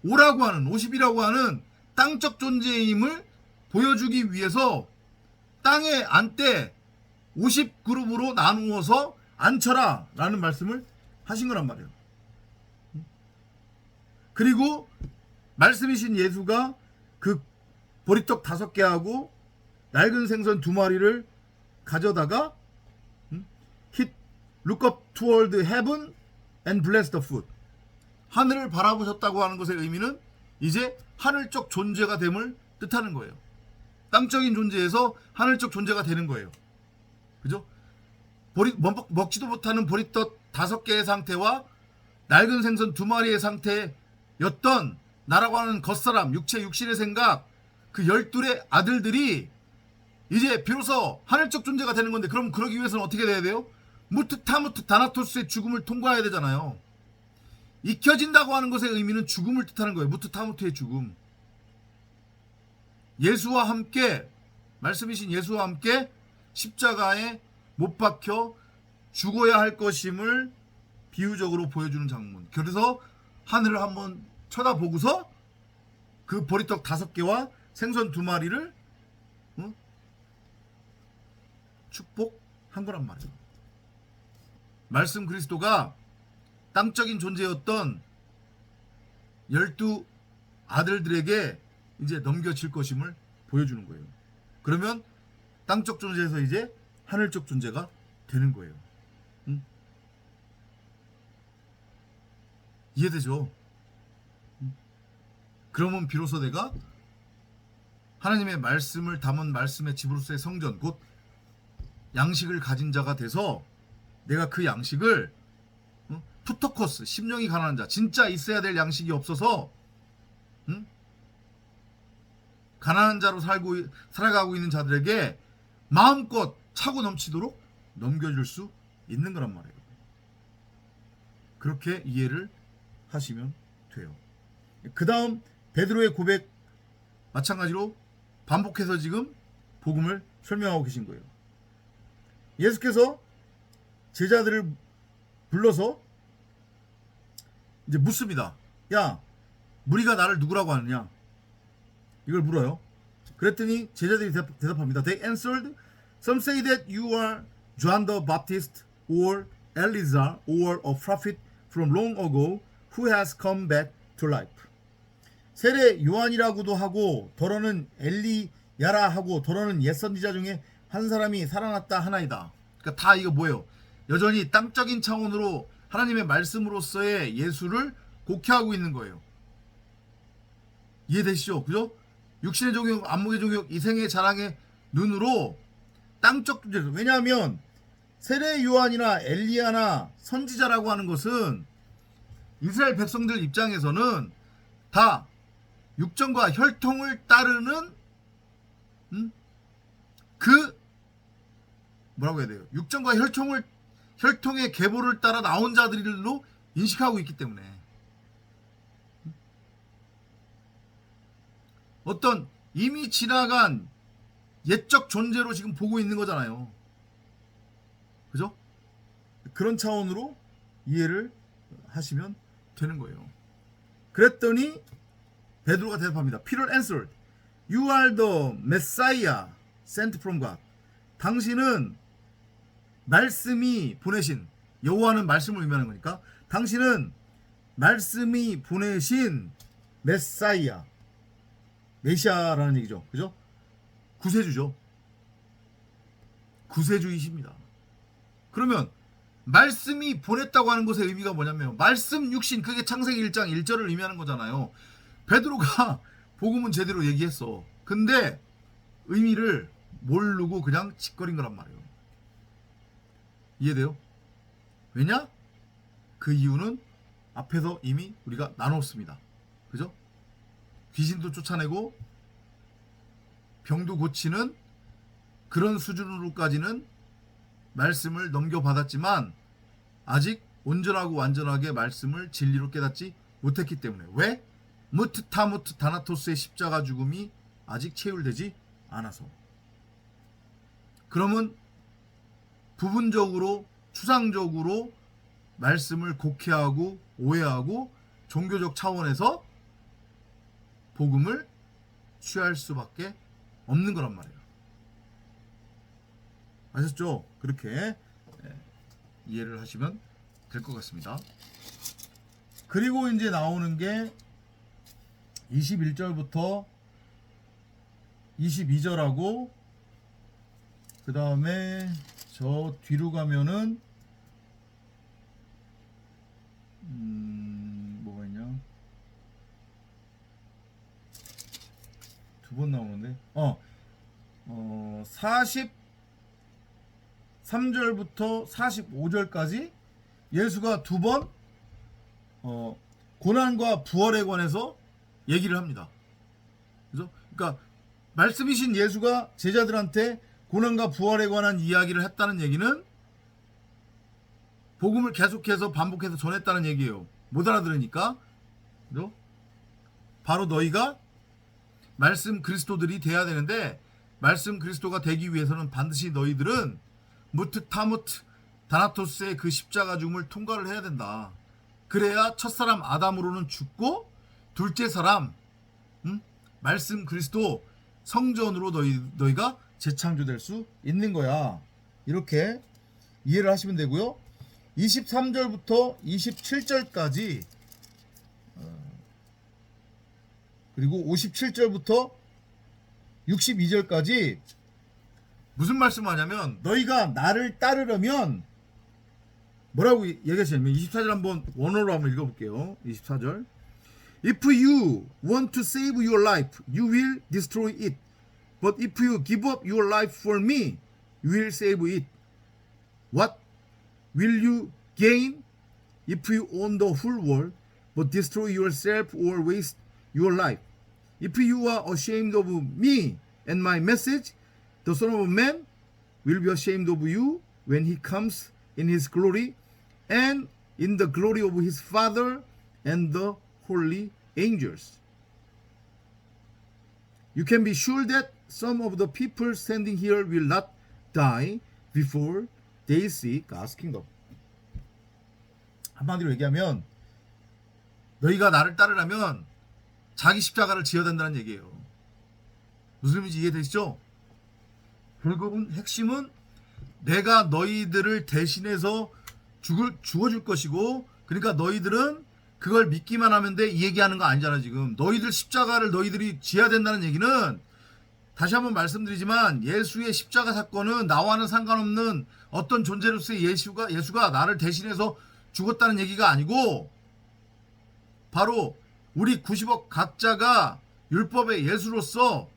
5라고 하는 50이라고 하는 땅적 존재임을 보여주기 위해서 땅에 앉되 50그룹으로 나누어서 앉혀라 라는 말씀을 하신 거란 말이에요. 그리고 말씀이신 예수가 그 보리떡 5개하고 낡은 생선 2마리를 가져다가 He look up toward heaven and bless the food. 하늘을 바라보셨다고 하는 것의 의미는 이제 하늘적 존재가 됨을 뜻하는 거예요. 땅적인 존재에서 하늘적 존재가 되는 거예요. 그죠? 먹지도 못하는 보리떡 5개의 상태와 낡은 생선 2마리의 상태였던 나라고 하는 겉사람, 육신의 생각, 그 12의 아들들이 이제 비로소 하늘적 존재가 되는 건데, 그럼 그러기 위해서는 어떻게 돼야 돼요? 무트타무트 다나토스의 죽음을 통과해야 되잖아요. 익혀진다고 하는 것의 의미는 죽음을 뜻하는 거예요. 무트타무트의 죽음. 예수와 함께, 말씀이신 예수와 함께 십자가에 못 박혀 죽어야 할 것임을 비유적으로 보여주는 장면. 그래서 하늘을 한번 쳐다보고서 그 보리떡 5개와 생선 2마리를 축복한 거란 말이에요. 말씀 그리스도가 땅적인 존재였던 12 아들들에게 이제 넘겨질 것임을 보여주는 거예요. 그러면 땅적 존재에서 이제 하늘적 존재가 되는 거예요. 이해되죠? 그러면 비로소 내가 하나님의 말씀을 담은 말씀의 집으로서의 성전, 곧 양식을 가진 자가 돼서 내가 그 양식을 푸터코스, 심령이 가난한 자, 진짜 있어야 될 양식이 없어서 가난한 자로 살아가고 있는 자들에게 마음껏 차고 넘치도록 넘겨줄 수 있는 거란 말이에요. 그렇게 이해를 하시면 돼요. 그 다음 베드로의 고백 마찬가지로 반복해서 지금 복음을 설명하고 계신 거예요. 예수께서 제자들을 불러서 이제 묻습니다. 야, 무리가 나를 누구라고 하느냐? 이걸 물어요. 그랬더니 제자들이 대답합니다. They answered, some say that you are John the Baptist or Elijah or a prophet from long ago who has come back to life. 세례 요한이라고도 하고 더러는 엘리야라 하고 더러는 옛 선지자 중에 한 사람이 살아났다 하나이다. 그러니까 다 이거 뭐예요? 여전히 땅적인 차원으로 하나님의 말씀으로서의 예수를 곡해하고 있는 거예요. 이해되시죠? 그죠? 육신의 종교, 안목의 종교, 이생의 자랑의 눈으로 땅적 존재에서. 왜냐하면 세례 요한이나 엘리야나 선지자라고 하는 것은 이스라엘 백성들 입장에서는 다 육정과 혈통을 따르는 그 뭐라고 해야 돼요? 육정과 혈통의 계보를 따라 나온 자들로 인식하고 있기 때문에 어떤 이미 지나간 옛적 존재로 지금 보고 있는 거잖아요. 그죠? 그런 차원으로 이해를 하시면 되는 거예요. 그랬더니 베드로가 대답합니다. Peter answered, You are the Messiah sent from God. 당신은 말씀이 보내신, 여호와는 말씀을 의미하는 거니까 당신은 말씀이 보내신 메사이아, 메시아라는 얘기죠. 그죠? 구세주죠. 구세주이십니다. 그러면 말씀이 보냈다고 하는 것의 의미가 뭐냐면 말씀 육신, 그게 창세기 1장 1절을 의미하는 거잖아요. 베드로가 복음은 제대로 얘기했어. 근데 의미를 모르고 그냥 짓거린 거란 말이에요. 이해돼요? 왜냐? 그 이유는 앞에서 이미 우리가 나눴습니다. 그죠? 귀신도 쫓아내고 병도 고치는 그런 수준으로까지는 말씀을 넘겨받았지만 아직 온전하고 완전하게 말씀을 진리로 깨닫지 못했기 때문에. 왜? 무트타무트 다나토스의 십자가 죽음이 아직 체휼되지 않아서. 그러면 부분적으로 추상적으로 말씀을 곡해하고 오해하고 종교적 차원에서 복음을 취할 수밖에 없는 거란 말이에요. 아셨죠? 그렇게 이해를 하시면 될 것 같습니다. 그리고 이제 나오는 게 21절부터 22절하고 그 다음에 저 뒤로 가면은 뭐가 있냐? 두 번 나오는데 43절부터 45절까지 예수가 두 번 고난과 부활에 관해서 얘기를 합니다. 그죠? 그러니까 말씀이신 예수가 제자들한테 고난과 부활에 관한 이야기를 했다는 얘기는 복음을 계속해서 반복해서 전했다는 얘기예요. 못 알아들으니까. 그죠? 바로 너희가 말씀 그리스도들이 돼야 되는데 말씀 그리스도가 되기 위해서는 반드시 너희들은 무트 타무트 다나토스의 그 십자가 죽음을 통과를 해야 된다. 그래야 첫사람 아담으로는 죽고 둘째 사람 말씀 그리스도 성전으로 너희가 재창조될 수 있는 거야. 이렇게 이해를 하시면 되고요. 23절부터 27절까지 그리고 57절부터 62절까지 무슨 말씀을 하냐면 너희가 나를 따르려면 뭐라고 얘기하시냐면 24절 한번 원어로 한번 읽어볼게요. 24절 If you want to save your life, you will destroy it. But if you give up your life for me, you will save it. What will you gain if you own the whole world, but destroy yourself or waste your life? If you are ashamed of me and my message, the Son of Man will be ashamed of you when he comes in his glory and in the glory of his Father and the holy angels. You can be sure that some of the people standing here will not die before they see God's kingdom. 한마디로 얘기하면 너희가 나를 따르려면 자기 십자가를 지어야 된다는 얘기예요. 무슨 의미인지 이해되시죠? 결국은 핵심은 내가 너희들을 대신해서 죽어줄 것이고, 그러니까 너희들은 그걸 믿기만 하면 돼, 이 얘기하는 거 아니잖아. 지금 너희들 십자가를 너희들이 지어야 된다는 얘기는, 다시 한번 말씀드리지만 예수의 십자가 사건은 나와는 상관없는 어떤 존재로서의 예수가 나를 대신해서 죽었다는 얘기가 아니고, 바로 우리 90억 각자가 율법의 예수로서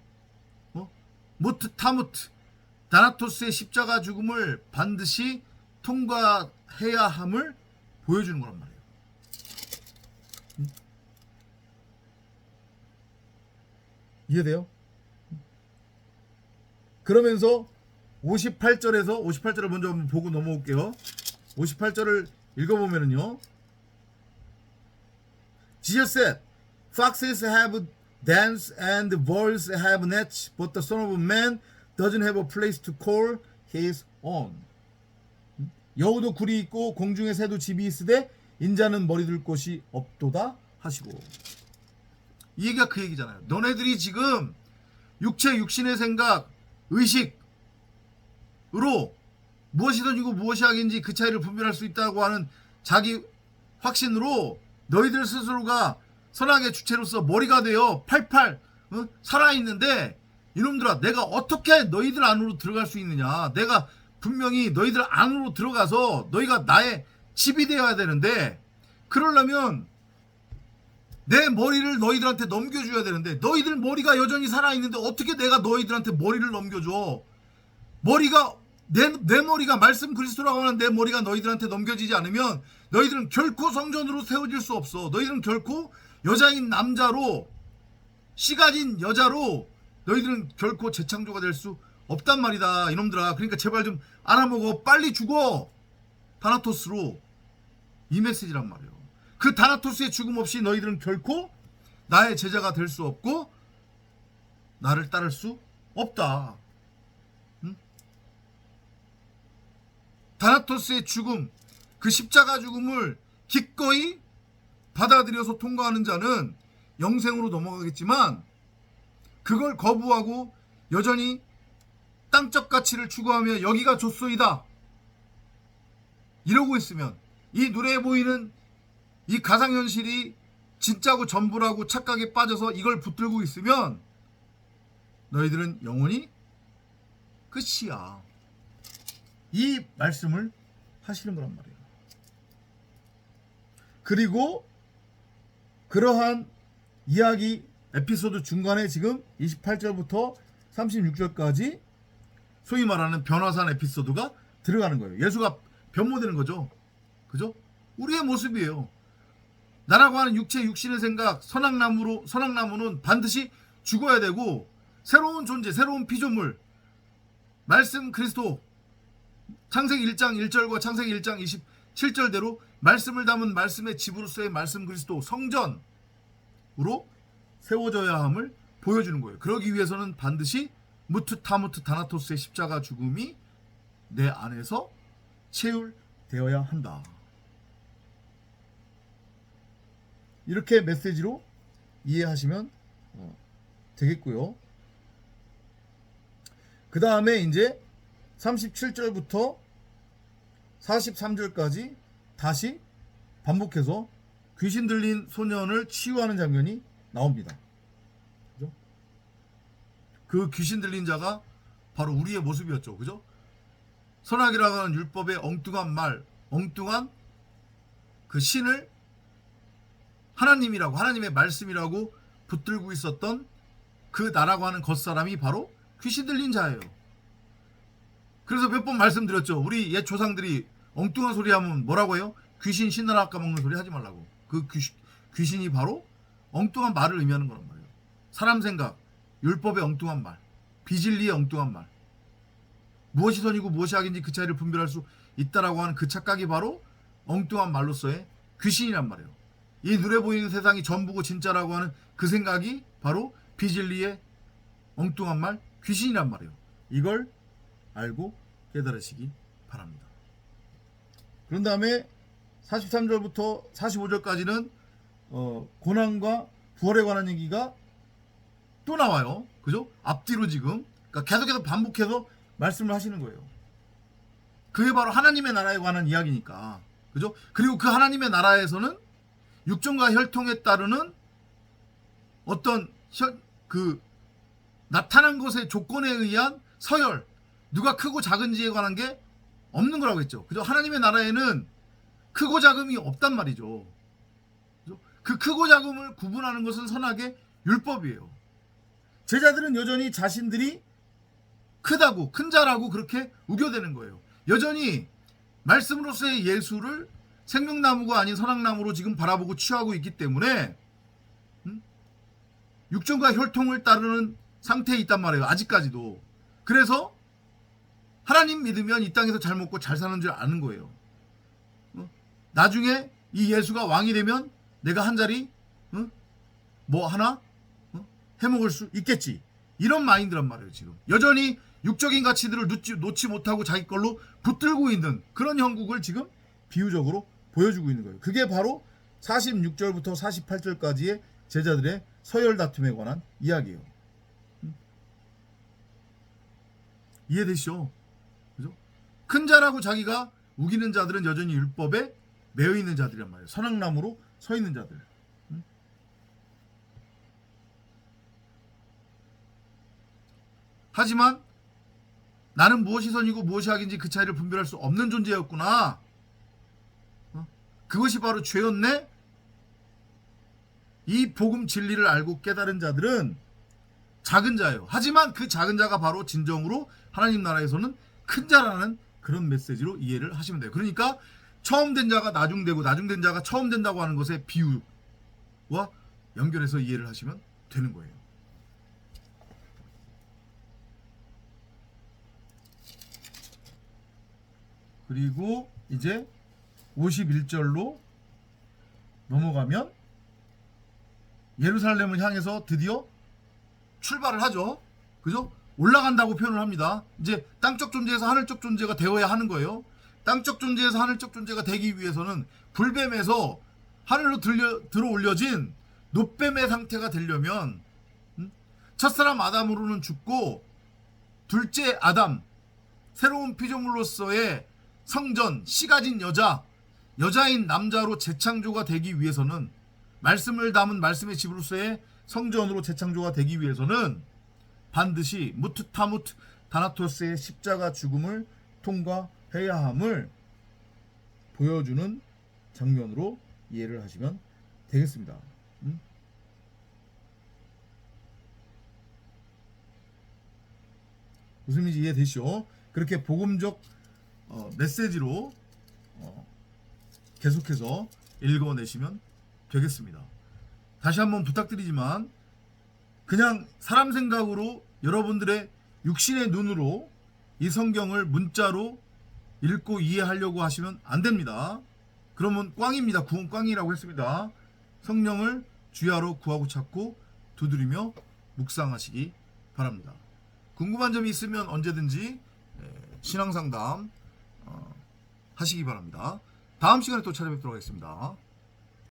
무트 타무트 다나토스의 십자가 죽음을 반드시 통과해야 함을 보여주는 거란 말이에요. 이해돼요? 그러면서 58절을 먼저 한번 보고 넘어올게요. 58절을 읽어보면은요, Jesus said, Foxes have dens and birds have nets, but the Son of Man doesn't have a place to call his own. 여우도 굴이 있고 공중의 새도 집이 있으되 인자는 머리둘 곳이 없도다 하시고. 이 얘기가 그 얘기잖아요. 너네들이 지금 육체 육신의 생각 의식으로 무엇이 던지고 무엇이 악인지 그 차이를 분별할 수 있다고 하는 자기 확신으로 너희들 스스로가 선악의 주체로서 머리가 되어 팔팔 살아있는데, 이놈들아, 내가 어떻게 너희들 안으로 들어갈 수 있느냐. 내가 분명히 너희들 안으로 들어가서 너희가 나의 집이 되어야 되는데, 그러려면 내 머리를 너희들한테 넘겨줘야 되는데, 너희들 머리가 여전히 살아있는데 어떻게 내가 너희들한테 머리를 넘겨줘. 머리가 내 머리가 말씀 그리스도라고 하는 내 머리가 너희들한테 넘겨지지 않으면 너희들은 결코 성전으로 세워질 수 없어. 너희들은 결코 여자인 남자로, 씨 가진 여자로 너희들은 결코 재창조가 될 수 없단 말이다, 이놈들아. 그러니까 제발 좀 알아먹어. 빨리 죽어. 다나토스로. 이 메시지란 말이에요. 그 다나토스의 죽음 없이 너희들은 결코 나의 제자가 될 수 없고 나를 따를 수 없다. 응? 다나토스의 죽음, 그 십자가 죽음을 기꺼이 받아들여서 통과하는 자는 영생으로 넘어가겠지만, 그걸 거부하고 여전히 땅적 가치를 추구하며 여기가 좆소이다 이러고 있으면, 이 눈에 보이는 이 가상현실이 진짜고 전부라고 착각에 빠져서 이걸 붙들고 있으면 너희들은 영원히 끝이야. 이 말씀을 하시는 거란 말이에요. 그리고 그러한 이야기 에피소드 중간에 지금 28절부터 36절까지 소위 말하는 변화산 에피소드가 들어가는 거예요. 예수가 변모되는 거죠. 그죠? 우리의 모습이에요. 나라고 하는 육체 육신의 생각, 선악나무는 반드시 죽어야 되고, 새로운 존재, 새로운 피조물, 말씀 그리스도, 창세기 1장 1절과 창세기 1장 27절대로 말씀을 담은 말씀의 집으로서의 말씀 그리스도 성전으로 세워져야 함을 보여주는 거예요. 그러기 위해서는 반드시 무트 타무트 다나토스의 십자가 죽음이 내 안에서 체휼되어야 한다. 이렇게 메시지로 이해하시면 되겠고요. 그 다음에 이제 37절부터 43절까지 다시 반복해서 귀신 들린 소년을 치유하는 장면이 나옵니다. 그죠? 그 귀신 들린 자가 바로 우리의 모습이었죠. 그죠? 선악이라고 하는 율법의 엉뚱한 말, 엉뚱한 그 신을 하나님이라고, 하나님의 말씀이라고 붙들고 있었던 그 나라고 하는 겉사람이 바로 귀신 들린 자예요. 그래서 몇 번 말씀드렸죠. 우리 옛 조상들이 엉뚱한 소리 하면 뭐라고 해요? 귀신 신나라 까먹는 소리 하지 말라고. 그 귀신이 바로 엉뚱한 말을 의미하는 거란 말이에요. 사람 생각, 율법의 엉뚱한 말, 비진리의 엉뚱한 말, 무엇이 선이고 무엇이 악인지 그 차이를 분별할 수 있다라고 하는 그 착각이 바로 엉뚱한 말로서의 귀신이란 말이에요. 이 눈에 보이는 세상이 전부고 진짜라고 하는 그 생각이 바로 비진리의 엉뚱한 말, 귀신이란 말이에요. 이걸 알고 깨달으시기 바랍니다. 그런 다음에 43절부터 45절까지는 고난과 부활에 관한 얘기가 또 나와요. 그죠? 앞뒤로 지금 그러니까 계속해서 반복해서 말씀을 하시는 거예요. 그게 바로 하나님의 나라에 관한 이야기니까. 그죠? 그리고 그 하나님의 나라에서는 육정과 혈통에 따르는 어떤 그 나타난 것의 조건에 의한 서열, 누가 크고 작은지에 관한 게 없는 거라고 했죠. 그죠? 하나님의 나라에는 크고 작음이 없단 말이죠. 그죠? 그 크고 작음을 구분하는 것은 선악의 율법이에요. 제자들은 여전히 자신들이 크다고, 큰 자라고 그렇게 우겨대는 거예요. 여전히 말씀으로서의 예수를 생명나무가 아닌 선악나무로 지금 바라보고 취하고 있기 때문에 육정과 혈통을 따르는 상태에 있단 말이에요. 아직까지도. 그래서 하나님 믿으면 이 땅에서 잘 먹고 잘 사는 줄 아는 거예요. 나중에 이 예수가 왕이 되면 내가 한 자리 뭐 하나 해먹을 수 있겠지. 이런 마인드란 말이에요. 지금 여전히 육적인 가치들을 놓지 못하고 자기 걸로 붙들고 있는 그런 형국을 지금 비유적으로 보여주고 있는 거예요. 그게 바로 46절부터 48절까지의 제자들의 서열 다툼에 관한 이야기예요. 이해되시죠? 그죠? 큰 자라고 자기가 우기는 자들은 여전히 율법에 매여 있는 자들이란 말이에요. 선악나무로 서 있는 자들. 하지만 나는 무엇이 선이고 무엇이 악인지 그 차이를 분별할 수 없는 존재였구나. 그것이 바로 죄였네. 이 복음 진리를 알고 깨달은 자들은 작은 자예요. 하지만 그 작은 자가 바로 진정으로 하나님 나라에서는 큰 자라는 그런 메시지로 이해를 하시면 돼요. 그러니까 처음 된 자가 나중되고 나중된 자가 처음 된다고 하는 것의 비유와 연결해서 이해를 하시면 되는 거예요. 그리고 이제 51절로 넘어가면 예루살렘을 향해서 드디어 출발을 하죠. 그죠? 올라간다고 표현을 합니다. 이제 땅적 존재에서 하늘적 존재가 되어야 하는 거예요. 땅적 존재에서 하늘적 존재가 되기 위해서는 불뱀에서 하늘로 들어 올려진 노뱀의 상태가 되려면 첫사람 아담으로는 죽고 둘째 아담, 새로운 피조물로서의 성전, 씨 가진 여자인 남자로 재창조가 되기 위해서는 말씀을 담은 말씀의 집으로서의 성전으로 재창조가 되기 위해서는 반드시 무트타무트 다나토스의 십자가 죽음을 통과해야 함을 보여주는 장면으로 이해를 하시면 되겠습니다. 무슨 말인지 이해되시죠? 그렇게 복음적 메시지로 계속해서 읽어내시면 되겠습니다. 다시 한번 부탁드리지만 그냥 사람 생각으로 여러분들의 육신의 눈으로 이 성경을 문자로 읽고 이해하려고 하시면 안 됩니다. 그러면 꽝입니다. 구원 꽝이라고 했습니다. 성령을 주야로 구하고 찾고 두드리며 묵상하시기 바랍니다. 궁금한 점이 있으면 언제든지 신앙상담 하시기 바랍니다. 다음 시간에 또 찾아뵙도록 하겠습니다.